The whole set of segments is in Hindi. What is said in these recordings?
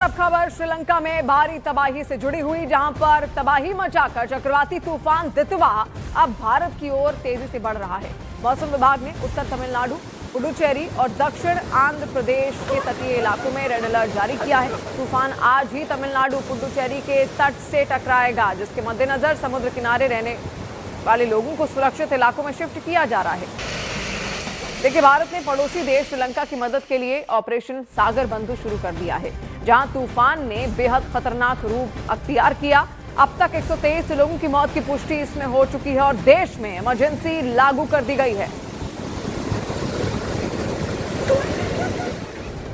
अब खबर श्रीलंका में भारी तबाही से जुड़ी हुई, जहां पर तबाही मचाकर चक्रवाती तूफान दितवा अब भारत की ओर तेजी से बढ़ रहा है। मौसम विभाग ने उत्तर तमिलनाडु, पुडुचेरी और दक्षिण आंध्र प्रदेश के तटीय इलाकों में रेड अलर्ट जारी किया है। तूफान आज ही तमिलनाडु पुडुचेरी के तट से टकराएगा, जिसके मद्देनजर समुद्र किनारे रहने वाले लोगों को सुरक्षित इलाकों में शिफ्ट किया जा रहा है। देखिए, भारत ने पड़ोसी देश श्रीलंका की मदद के लिए ऑपरेशन सागर बंधु शुरू कर दिया है, जहां तूफान ने बेहद खतरनाक रूप अख्तियार किया। अब तक 123 लोगों की मौत की पुष्टि इसमें हो चुकी है और देश में इमरजेंसी लागू कर दी गई है।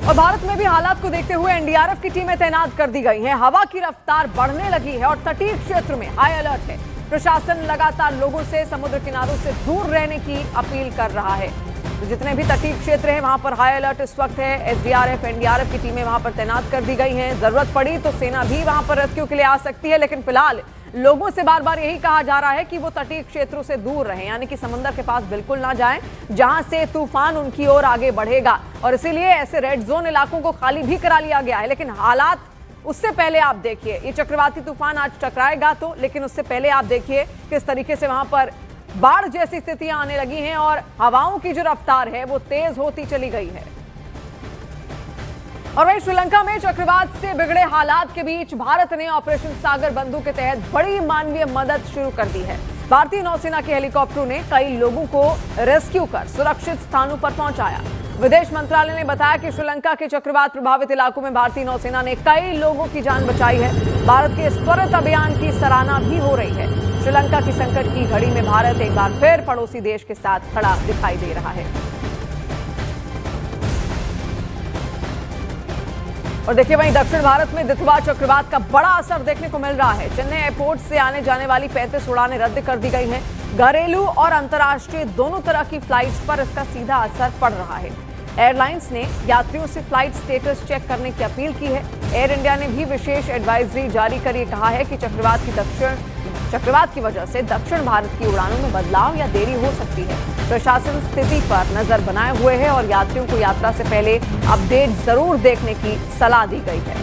और भारत में भी हालात को देखते हुए एनडीआरएफ की टीमें तैनात कर दी गई हैं। हवा की रफ्तार बढ़ने लगी है और तटीय क्षेत्र में हाई अलर्ट है। प्रशासन लगातार लोगों से समुद्र किनारों से दूर रहने की अपील कर रहा है। तो जितने भी तटीय क्षेत्र हैं वहां पर हाई अलर्ट इस वक्त है। एसडीआरएफ, एनडीआरएफ की टीमें वहां पर तैनात कर दी गई हैं। जरूरत पड़ी तो सेना भी वहां पर रेस्क्यू के लिए आ सकती है, लेकिन फिलहाल लोगों से बार बार यही कहा जा रहा है कि वो तटीय क्षेत्रों से दूर रहें, यानी कि समंदर के पास बिल्कुल ना जाएं, जहां से तूफान उनकी ओर आगे बढ़ेगा। और इसीलिए ऐसे रेड जोन इलाकों को खाली भी करा लिया गया है। लेकिन हालात उससे पहले आप देखिए, ये चक्रवाती तूफान आज टकराएगा तो, लेकिन उससे पहले आप देखिए किस तरीके से वहां पर बाढ़ जैसी स्थितियां आने लगी हैं और हवाओं की जो रफ्तार है वो तेज होती चली गई है। और वहीं श्रीलंका में चक्रवात से बिगड़े हालात के बीच भारत ने ऑपरेशन सागर बंधु के तहत बड़ी मानवीय मदद शुरू कर दी है। भारतीय नौसेना के हेलीकॉप्टरों ने कई लोगों को रेस्क्यू कर सुरक्षित स्थानों पर पहुंचाया। विदेश मंत्रालय ने बताया कि श्रीलंका के चक्रवात प्रभावित इलाकों में भारतीय नौसेना ने कई लोगों की जान बचाई है। भारत के इस त्वरित अभियान की सराहना भी हो रही है। श्रीलंका की संकट की घड़ी में भारत एक बार फिर पड़ोसी देश के साथ खड़ा दिखाई दे रहा है। और देखिए, वहीं दक्षिण भारत में दितवा चक्रवात का बड़ा असर देखने को मिल रहा है। चेन्नई एयरपोर्ट से आने जाने वाली 35 उड़ानें रद्द कर दी गई हैं। घरेलू और अंतर्राष्ट्रीय दोनों तरह की फ्लाइट्स पर इसका सीधा असर पड़ रहा है। एयरलाइंस ने यात्रियों से फ्लाइट स्टेटस चेक करने की अपील की है। एयर इंडिया ने भी विशेष एडवाइजरी जारी कर कहा है कि चक्रवात की वजह से दक्षिण भारत की उड़ानों में बदलाव या देरी हो सकती है। प्रशासन स्थिति पर नजर बनाए हुए है और यात्रियों को यात्रा से पहले अपडेट जरूर देखने की सलाह दी गई है।